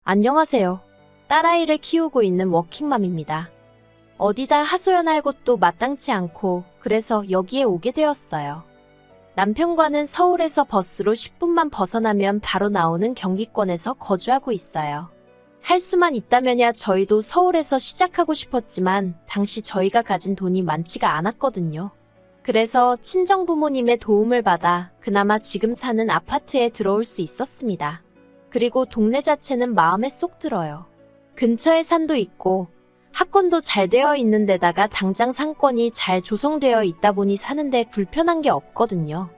안녕하세요. 딸아이를 키우고 있는 워킹맘입니다. 어디다 하소연할 곳도 마땅치 않고 그래서 여기에 오게 되었어요. 남편과는 서울에서 버스로 10분만 벗어나면 바로 나오는 경기권에서 거주하고 있어요. 할 수만 있다면야 저희도 서울에서 시작하고 싶었지만 당시 저희가 가진 돈이 많지가 않았거든요. 그래서 친정부모님의 도움을 받아 그나마 지금 사는 아파트에 들어올 수 있었습니다. 그리고 동네 자체는 마음에 쏙 들어요. 근처에 산도 있고 학군도 잘 되어 있는 데다가 당장 상권이 잘 조성되어 있다 보니 사는데 불편한 게 없거든요.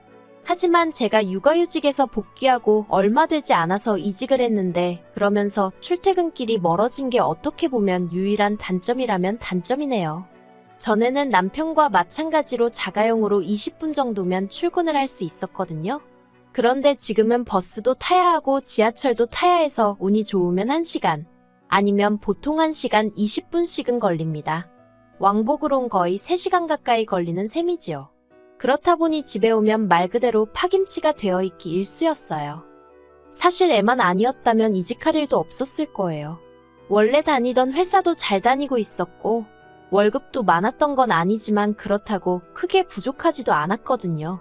하지만 제가 육아휴직에서 복귀하고 얼마 되지 않아서 이직을 했는데 그러면서 출퇴근길이 멀어진 게 어떻게 보면 유일한 단점이라면 단점이네요. 전에는 남편과 마찬가지로 자가용으로 20분 정도면 출근을 할 수 있었거든요. 그런데 지금은 버스도 타야 하고 지하철도 타야 해서 운이 좋으면 1시간, 아니면 보통 1시간 20분씩은 걸립니다. 왕복으론 거의 3시간 가까이 걸리는 셈이지요. 그렇다 보니 집에 오면 말 그대로 파김치가 되어 있기 일쑤였어요. 사실 애만 아니었다면 이직할 일도 없었을 거예요. 원래 다니던 회사도 잘 다니고 있었고 월급도 많았던 건 아니지만 그렇다고 크게 부족하지도 않았거든요.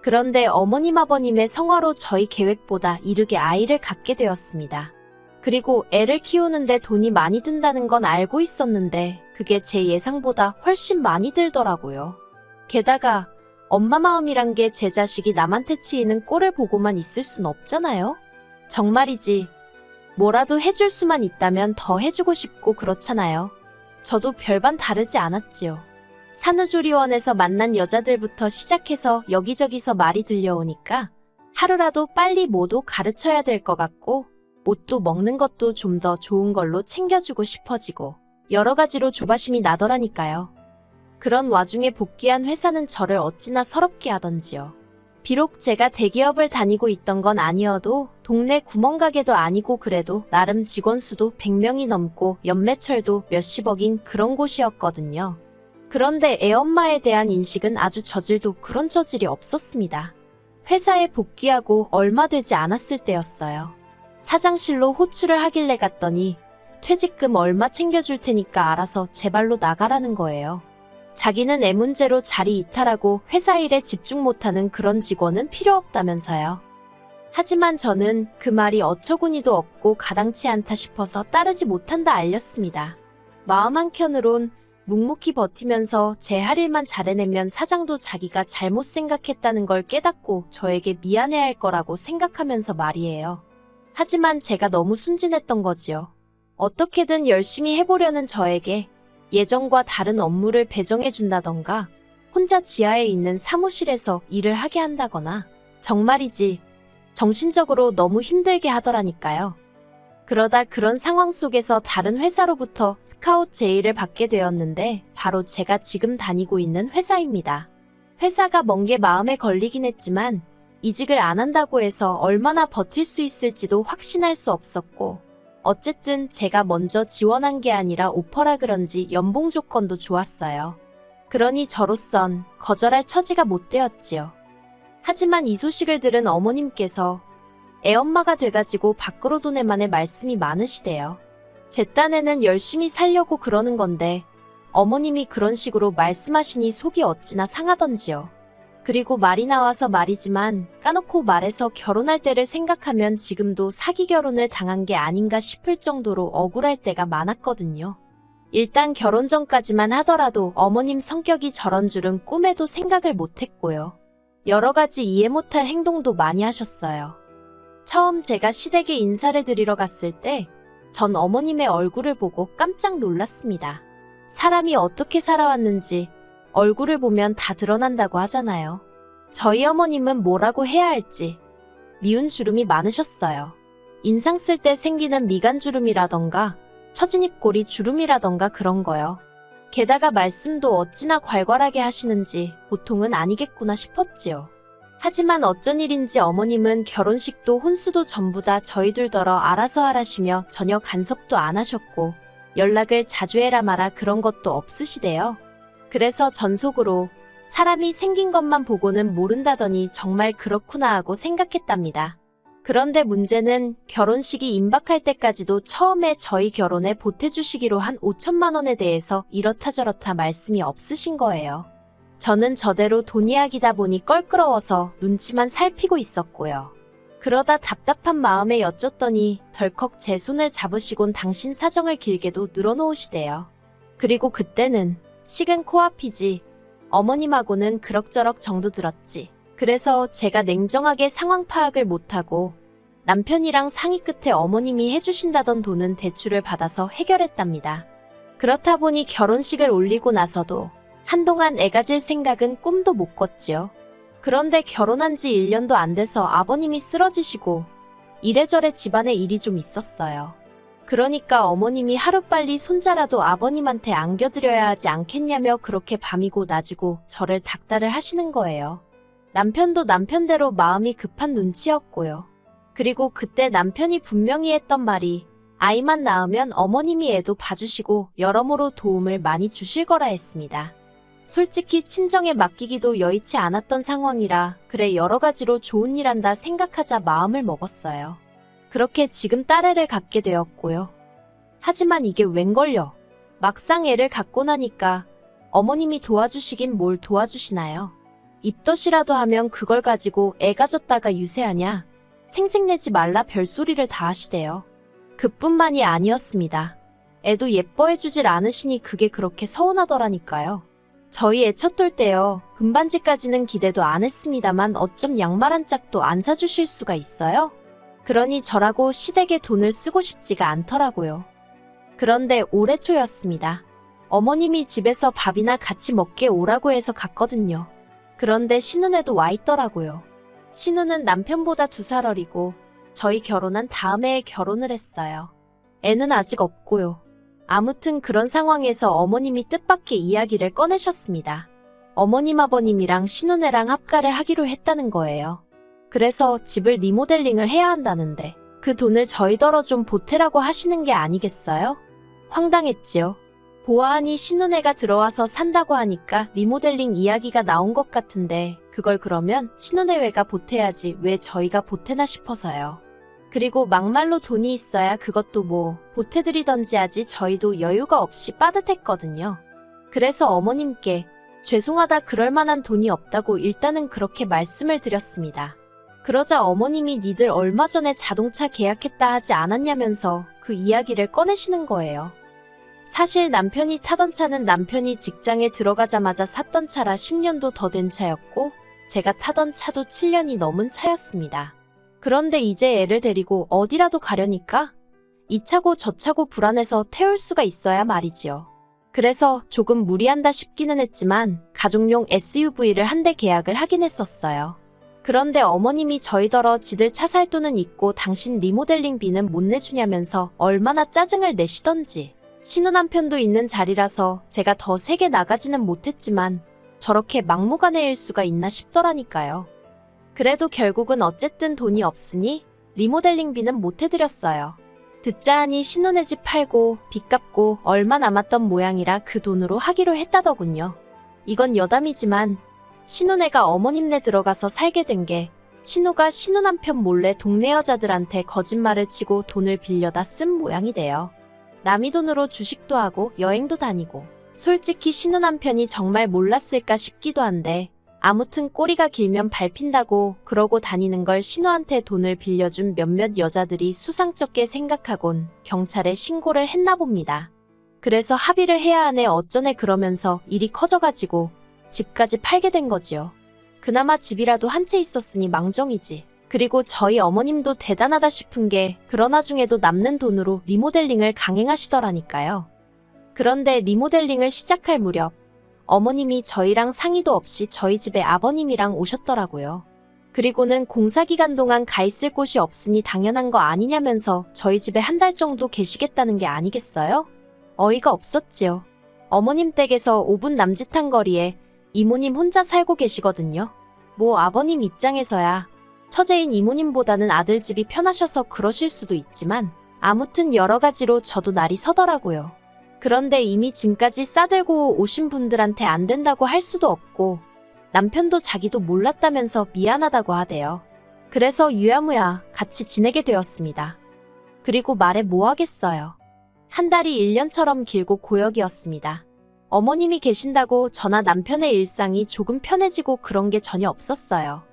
그런데 어머님 아버님의 성화로 저희 계획보다 이르게 아이를 갖게 되었습니다. 그리고 애를 키우는데 돈이 많이 든다는 건 알고 있었는데 그게 제 예상보다 훨씬 많이 들더라고요. 게다가 엄마 마음이란 게 제 자식이 남한테 치이는 꼴을 보고만 있을 순 없잖아요. 정말이지. 뭐라도 해줄 수만 있다면 더 해주고 싶고 그렇잖아요. 저도 별반 다르지 않았지요. 산후조리원에서 만난 여자들부터 시작해서 여기저기서 말이 들려오니까 하루라도 빨리 뭐도 가르쳐야 될 것 같고 옷도 먹는 것도 좀 더 좋은 걸로 챙겨주고 싶어지고 여러 가지로 조바심이 나더라니까요. 그런 와중에 복귀한 회사는 저를 어찌나 서럽게 하던지요. 비록 제가 대기업을 다니고 있던 건 아니어도 동네 구멍가게도 아니고 그래도 나름 직원 수도 100명이 넘고 연매철도 몇십억인 그런 곳이었거든요. 그런데 애엄마에 대한 인식은 아주 저질도 그런 저질이 없었습니다. 회사에 복귀하고 얼마 되지 않았을 때였어요. 사장실로 호출을 하길래 갔더니 퇴직금 얼마 챙겨줄 테니까 알아서 제 발로 나가라는 거예요. 자기는 애 문제로 자리 이탈하고 회사 일에 집중 못하는 그런 직원은 필요 없다면서요. 하지만 저는 그 말이 어처구니도 없고 가당치 않다 싶어서 따르지 못한다 알렸습니다. 마음 한켠으론 묵묵히 버티면서 제 할 일만 잘해내면 사장도 자기가 잘못 생각했다는 걸 깨닫고 저에게 미안해할 거라고 생각하면서 말이에요. 하지만 제가 너무 순진했던 거지요. 어떻게든 열심히 해보려는 저에게 예전과 다른 업무를 배정해준다던가 혼자 지하에 있는 사무실에서 일을 하게 한다거나 정말이지 정신적으로 너무 힘들게 하더라니까요. 그러다 그런 상황 속에서 다른 회사로부터 스카웃 제의를 받게 되었는데 바로 제가 지금 다니고 있는 회사입니다. 회사가 먼 게 마음에 걸리긴 했지만 이직을 안 한다고 해서 얼마나 버틸 수 있을지도 확신할 수 없었고 어쨌든 제가 먼저 지원한 게 아니라 오퍼라 그런지 연봉 조건도 좋았어요. 그러니 저로선 거절할 처지가 못 되었지요. 하지만 이 소식을 들은 어머님께서 애엄마가 돼가지고 밖으로 도내만의 말씀이 많으시대요. 제 딴에는 열심히 살려고 그러는 건데 어머님이 그런 식으로 말씀하시니 속이 어찌나 상하던지요. 그리고 말이 나와서 말이지만 까놓고 말해서 결혼할 때를 생각하면 지금도 사기 결혼을 당한 게 아닌가 싶을 정도로 억울할 때가 많았거든요. 일단 결혼 전까지만 하더라도 어머님 성격이 저런 줄은 꿈에도 생각을 못했고요. 여러 가지 이해 못할 행동도 많이 하셨어요. 처음 제가 시댁에 인사를 드리러 갔을 때 전 어머님의 얼굴을 보고 깜짝 놀랐습니다. 사람이 어떻게 살아왔는지 얼굴을 보면 다 드러난다고 하잖아요. 저희 어머님은 뭐라고 해야 할지 미운 주름이 많으셨어요. 인상 쓸 때 생기는 미간주름이라던가 처진입꼬리 주름이라던가 그런 거요. 게다가 말씀도 어찌나 괄괄하게 하시는지 보통은 아니겠구나 싶었지요. 하지만 어쩐 일인지 어머님은 결혼식도 혼수도 전부 다 저희들더러 알아서 하라시며 전혀 간섭도 안 하셨고 연락을 자주 해라 마라 그런 것도 없으시대요. 그래서 전 속으로 사람이 생긴 것만 보고는 모른다더니 정말 그렇구나 하고 생각했답니다. 그런데 문제는 결혼식이 임박할 때까지도 처음에 저희 결혼에 보태주시기로 한 5천만 원에 대해서 이렇다 저렇다 말씀이 없으신 거예요. 저는 저대로 돈 이야기다 보니 껄끄러워서 눈치만 살피고 있었고요. 그러다 답답한 마음에 여쭸더니 덜컥 제 손을 잡으시곤 당신 사정을 길게도 늘어놓으시대요. 그리고 그때는 식은 코앞이지. 어머님하고는 그럭저럭 정도 들었지. 그래서 제가 냉정하게 상황 파악을 못하고 남편이랑 상의 끝에 어머님이 해주신다던 돈은 대출을 받아서 해결했답니다. 그렇다 보니 결혼식을 올리고 나서도 한동안 애 가질 생각은 꿈도 못 꿨지요. 그런데 결혼한 지 1년도 안 돼서 아버님이 쓰러지시고 이래저래 집안에 일이 좀 있었어요. 그러니까 어머님이 하루빨리 손자라도 아버님한테 안겨드려야 하지 않겠냐며 그렇게 밤이고 낮이고 저를 닥달을 하시는 거예요. 남편도 남편대로 마음이 급한 눈치였고요. 그리고 그때 남편이 분명히 했던 말이 아이만 낳으면 어머님이 애도 봐주시고 여러모로 도움을 많이 주실 거라 했습니다. 솔직히 친정에 맡기기도 여의치 않았던 상황이라 그래 여러 가지로 좋은 일 한다 생각하자 마음을 먹었어요. 그렇게 지금 딸애를 갖게 되었고요. 하지만 이게 웬걸요. 막상 애를 갖고 나니까 어머님이 도와주시긴 뭘 도와주시나요? 입덧이라도 하면 그걸 가지고 애 가졌다가 유세하냐? 생색내지 말라 별소리를 다 하시대요. 그뿐만이 아니었습니다. 애도 예뻐해주질 않으시니 그게 그렇게 서운하더라니까요. 저희 애 첫 돌 때요. 금반지까지는 기대도 안 했습니다만 어쩜 양말 한 짝도 안 사주실 수가 있어요? 그러니 저라고 시댁에 돈을 쓰고 싶지가 않더라고요. 그런데 올해 초였습니다. 어머님이 집에서 밥이나 같이 먹게 오라고 해서 갔거든요. 그런데 신혼에도 와 있더라고요. 신우는 남편보다 2살 어리고 저희 결혼한 다음 해에 결혼을 했어요. 애는 아직 없고요. 아무튼 그런 상황에서 어머님이 뜻밖의 이야기를 꺼내셨습니다. 어머님 아버님이랑 신혼애랑 합가를 하기로 했다는 거예요. 그래서 집을 리모델링을 해야 한다는데 그 돈을 저희더러 좀 보태라고 하시는 게 아니겠어요? 황당했지요. 보아하니 신혼애가 들어와서 산다고 하니까 리모델링 이야기가 나온 것 같은데 그걸 그러면 신혼애회가 보태야지 왜 저희가 보태나 싶어서요. 그리고 막말로 돈이 있어야 그것도 뭐 보태드리던지 하지 저희도 여유가 없이 빠듯했거든요. 그래서 어머님께 죄송하다 그럴 만한 돈이 없다고 일단은 그렇게 말씀을 드렸습니다. 그러자 어머님이 니들 얼마 전에 자동차 계약했다 하지 않았냐면서 그 이야기를 꺼내시는 거예요. 사실 남편이 타던 차는 남편이 직장에 들어가자마자 샀던 차라 10년도 더 된 차였고 제가 타던 차도 7년이 넘은 차였습니다. 그런데 이제 애를 데리고 어디라도 가려니까 이 차고 저 차고 불안해서 태울 수가 있어야 말이지요. 그래서 조금 무리한다 싶기는 했지만 가족용 SUV를 한 대 계약을 하긴 했었어요. 그런데 어머님이 저희더러 지들 차 살 돈은 있고 당신 리모델링비는 못 내주냐면서 얼마나 짜증을 내시던지. 신우 남편도 있는 자리라서 제가 더 세게 나가지는 못했지만 저렇게 막무가내일 수가 있나 싶더라니까요. 그래도 결국은 어쨌든 돈이 없으니 리모델링비는 못 해드렸어요. 듣자 하니 신혼의 집 팔고 빚 갚고 얼마 남았던 모양이라 그 돈으로 하기로 했다더군요. 이건 여담이지만 신혼애가 어머님네 들어가서 살게 된 게 신우가 신우 남편 몰래 동네 여자들한테 거짓말을 치고 돈을 빌려다 쓴 모양이 돼요. 남이 돈으로 주식도 하고 여행도 다니고 솔직히 신우 남편이 정말 몰랐을까 싶기도 한데 아무튼 꼬리가 길면 밟힌다고 그러고 다니는 걸 신우한테 돈을 빌려준 몇몇 여자들이 수상쩍게 생각하곤 경찰에 신고를 했나 봅니다. 그래서 합의를 해야 하네 어쩌네 그러면서 일이 커져가지고 집까지 팔게 된 거지요. 그나마 집이라도 한 채 있었으니 망정이지. 그리고 저희 어머님도 대단하다 싶은 게 그런 와중에도 남는 돈으로 리모델링을 강행하시더라니까요. 그런데 리모델링을 시작할 무렵 어머님이 저희랑 상의도 없이 저희 집에 아버님이랑 오셨더라고요. 그리고는 공사기간 동안 가 있을 곳이 없으니 당연한 거 아니냐면서 저희 집에 한 달 정도 계시겠다는 게 아니겠어요? 어이가 없었지요. 어머님 댁에서 5분 남짓한 거리에 이모님 혼자 살고 계시거든요. 뭐 아버님 입장에서야 처제인 이모님보다는 아들 집이 편하셔서 그러실 수도 있지만 아무튼 여러 가지로 저도 날이 서더라고요. 그런데 이미 짐까지 싸들고 오신 분들한테 안 된다고 할 수도 없고 남편도 자기도 몰랐다면서 미안하다고 하대요. 그래서 유야무야 같이 지내게 되었습니다. 그리고 말해 뭐 하겠어요. 한 달이 1년처럼 길고 고역이었습니다. 어머님이 계신다고 저나 남편의 일상이 조금 편해지고 그런 게 전혀 없었어요.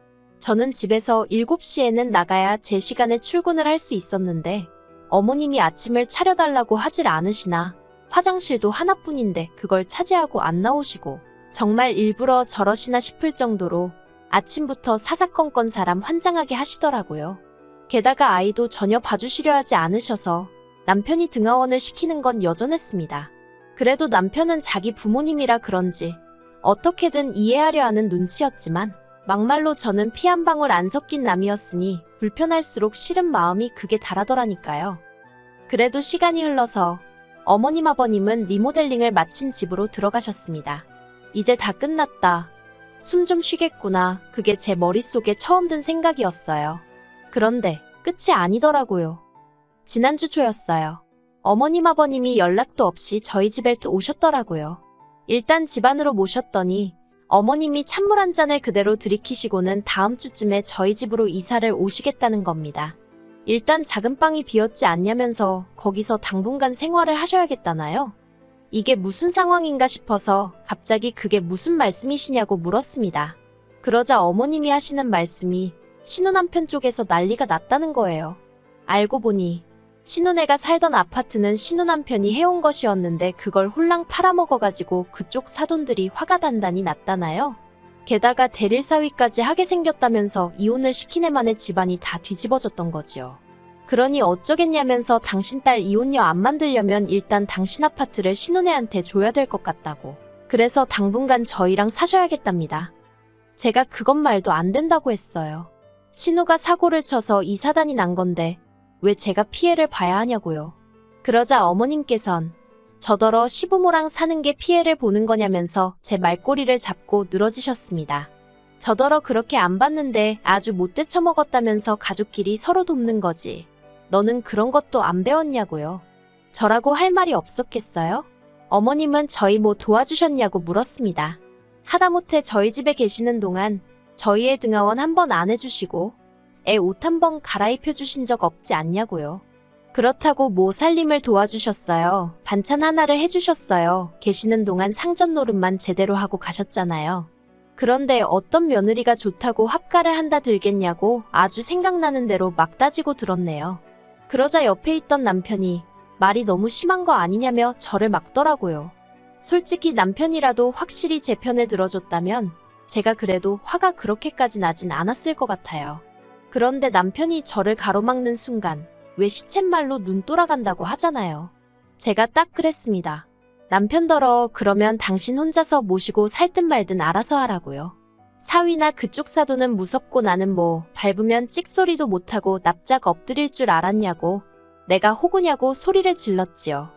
저는 집에서 7시에는 나가야 제 시간에 출근을 할 수 있었는데 어머님이 아침을 차려달라고 하질 않으시나 화장실도 하나뿐인데 그걸 차지하고 안 나오시고 정말 일부러 저러시나 싶을 정도로 아침부터 사사건건 사람 환장하게 하시더라고요. 게다가 아이도 전혀 봐주시려 하지 않으셔서 남편이 등하원을 시키는 건 여전했습니다. 그래도 남편은 자기 부모님이라 그런지 어떻게든 이해하려 하는 눈치였지만 막말로 저는 피 한 방울 안 섞인 남이었으니 불편할수록 싫은 마음이 극에 달하더라니까요. 그래도 시간이 흘러서 어머님 아버님은 리모델링을 마친 집으로 들어가셨습니다. 이제 다 끝났다. 숨 좀 쉬겠구나. 그게 제 머릿속에 처음 든 생각이었어요. 그런데 끝이 아니더라고요. 지난주 초였어요. 어머님 아버님이 연락도 없이 저희 집에 또 오셨더라고요. 일단 집 안으로 모셨더니 어머님이 찬물 한 잔을 그대로 들이키시고는 다음 주쯤에 저희 집으로 이사를 오시겠다는 겁니다. 일단 작은 방이 비었지 않냐면서 거기서 당분간 생활을 하셔야겠다나요? 이게 무슨 상황인가 싶어서 갑자기 그게 무슨 말씀이시냐고 물었습니다. 그러자 어머님이 하시는 말씀이 신혼남편 쪽에서 난리가 났다는 거예요. 알고 보니 신혼애가 살던 아파트는 신혼남편이 해온 것이었는데 그걸 홀랑 팔아먹어가지고 그쪽 사돈들이 화가 단단히 났다나요? 게다가 대릴사위까지 하게 생겼다면서 이혼을 시킨 애만의 집안이 다 뒤집어졌던 거지요. 그러니 어쩌겠냐면서 당신 딸 이혼녀 안 만들려면 일단 당신 아파트를 신혼애한테 줘야 될 것 같다고. 그래서 당분간 저희랑 사셔야겠답니다. 제가 그것 말도 안 된다고 했어요. 신우가 사고를 쳐서 이 사단이 난 건데 왜 제가 피해를 봐야 하냐고요. 그러자 어머님께선 저더러 시부모랑 사는 게 피해를 보는 거냐면서 제 말꼬리를 잡고 늘어지셨습니다. 저더러 그렇게 안 봤는데 아주 못돼 처먹었다면서 가족끼리 서로 돕는 거지. 너는 그런 것도 안 배웠냐고요. 저라고 할 말이 없었겠어요? 어머님은 저희 뭐 도와주셨냐고 물었습니다. 하다못해 저희 집에 계시는 동안 저희의 등하원 한 번 안 해주시고 애 옷 한 번 갈아입혀 주신 적 없지 않냐고요. 그렇다고 뭐 살림을 도와주셨어요. 반찬 하나를 해주셨어요. 계시는 동안 상전 노릇만 제대로 하고 가셨잖아요. 그런데 어떤 며느리가 좋다고 합가를 한다 들겠냐고 아주 생각나는 대로 막 따지고 들었네요. 그러자 옆에 있던 남편이 말이 너무 심한 거 아니냐며 저를 막더라고요. 솔직히 남편이라도 확실히 제 편을 들어줬다면 제가 그래도 화가 그렇게까지 나진 않았을 것 같아요. 그런데 남편이 저를 가로막는 순간 왜 시쳇말로 눈 돌아간다고 하잖아요. 제가 딱 그랬습니다. 남편더러 그러면 당신 혼자서 모시고 살든 말든 알아서 하라고요. 사위나 그쪽 사돈은 무섭고 나는 뭐 밟으면 찍소리도 못하고 납작 엎드릴 줄 알았냐고 내가 호구냐고 소리를 질렀지요.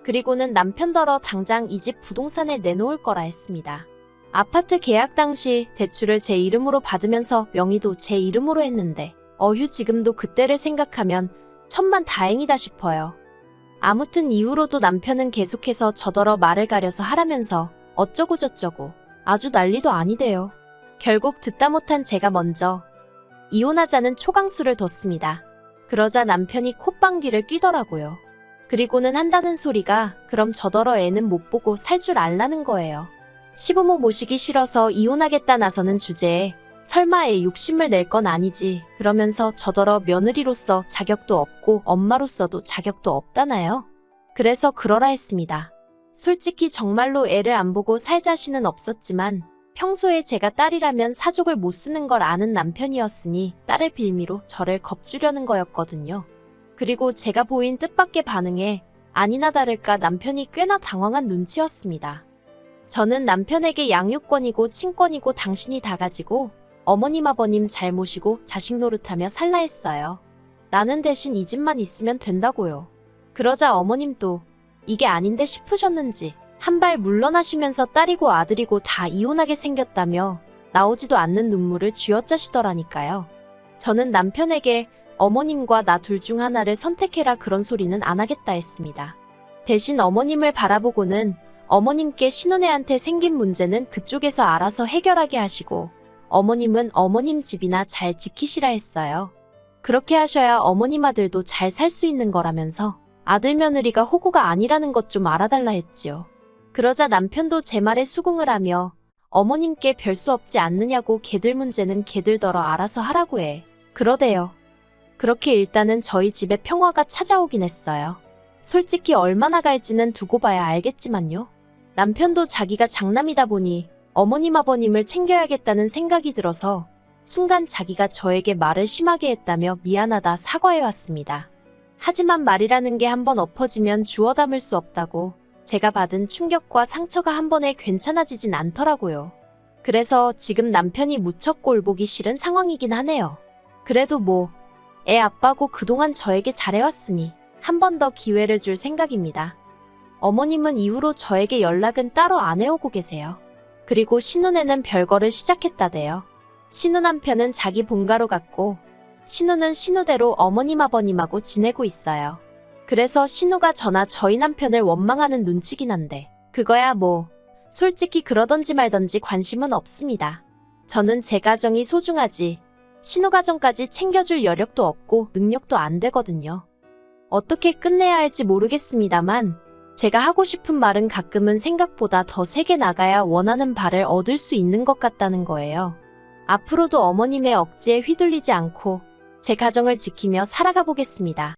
그리고는 남편더러 당장 이 집 부동산에 내놓을 거라 했습니다. 아파트 계약 당시 대출을 제 이름으로 받으면서 명의도 제 이름으로 했는데 어휴 지금도 그때를 생각하면 천만 다행이다 싶어요. 아무튼 이후로도 남편은 계속해서 저더러 말을 가려서 하라면서 어쩌고 저쩌고 아주 난리도 아니대요. 결국 듣다 못한 제가 먼저 이혼하자는 초강수를 뒀습니다. 그러자 남편이 콧방귀를 뀌더라고요. 그리고는 한다는 소리가 그럼 저더러 애는 못 보고 살 줄 알라는 거예요. 시부모 모시기 싫어서 이혼하겠다 나서는 주제에 설마 애 욕심을 낼 건 아니지 그러면서 저더러 며느리로서 자격도 없고 엄마로서도 자격도 없다나요? 그래서 그러라 했습니다. 솔직히 정말로 애를 안 보고 살 자신은 없었지만 평소에 제가 딸이라면 사족을 못 쓰는 걸 아는 남편이었으니 딸을 빌미로 저를 겁주려는 거였거든요. 그리고 제가 보인 뜻밖의 반응에 아니나 다를까 남편이 꽤나 당황한 눈치였습니다. 저는 남편에게 양육권이고 친권이고 당신이 다 가지고 어머님 아버님 잘 모시고 자식 노릇하며 살라 했어요. 나는 대신 이 집만 있으면 된다고요. 그러자 어머님도 이게 아닌데 싶으셨는지 한 발 물러나시면서 딸이고 아들이고 다 이혼하게 생겼다며 나오지도 않는 눈물을 쥐어짜시더라니까요. 저는 남편에게 어머님과 나 둘 중 하나를 선택해라 그런 소리는 안 하겠다 했습니다. 대신 어머님을 바라보고는 어머님께 신혼애한테 생긴 문제는 그쪽에서 알아서 해결하게 하시고 어머님은 어머님 집이나 잘 지키시라 했어요. 그렇게 하셔야 어머님 아들도 잘 살 수 있는 거라면서 아들 며느리가 호구가 아니라는 것 좀 알아달라 했지요. 그러자 남편도 제 말에 수긍을 하며 어머님께 별 수 없지 않느냐고 걔들 문제는 걔들더러 알아서 하라고 해. 그러대요. 그렇게 일단은 저희 집에 평화가 찾아오긴 했어요. 솔직히 얼마나 갈지는 두고 봐야 알겠지만요. 남편도 자기가 장남이다 보니 어머님 아버님을 챙겨야겠다는 생각이 들어서 순간 자기가 저에게 말을 심하게 했다며 미안하다 사과해왔습니다. 하지만 말이라는 게 한번 엎어지면 주워 담을 수 없다고 제가 받은 충격과 상처가 한 번에 괜찮아지진 않더라고요. 그래서 지금 남편이 무척 꼴보기 싫은 상황이긴 하네요. 그래도 뭐, 애 아빠고 그동안 저에게 잘해왔으니 한 번 더 기회를 줄 생각입니다. 어머님은 이후로 저에게 연락은 따로 안 해오고 계세요. 그리고 신혼에는 별거를 시작했다대요. 신우 남편은 자기 본가로 갔고 신우는 신우대로 어머님 아버님하고 지내고 있어요. 그래서 신우가 저나 저희 남편을 원망하는 눈치긴 한데 그거야 뭐 솔직히 그러던지 말던지 관심은 없습니다. 저는 제 가정이 소중하지 신우 가정까지 챙겨줄 여력도 없고 능력도 안 되거든요. 어떻게 끝내야 할지 모르겠습니다만 제가 하고 싶은 말은 가끔은 생각보다 더 세게 나가야 원하는 바를 얻을 수 있는 것 같다는 거예요. 앞으로도 어머님의 억지에 휘둘리지 않고 제 가정을 지키며 살아가 보겠습니다.